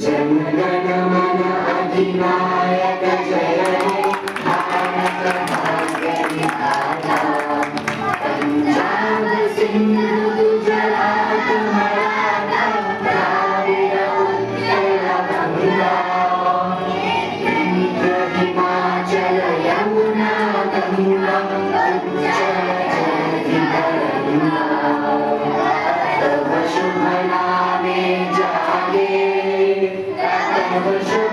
जनगण मन अधिनायक जय हे भारत भाग्य विधाता पंजाब सिंध गुजरात मराठा द्राविड़ उत्कल गंगा विंध्य हिमाचल यमुना गंगा उज्जल जयति गंगा तव शुभ नामे जागे तव शुभ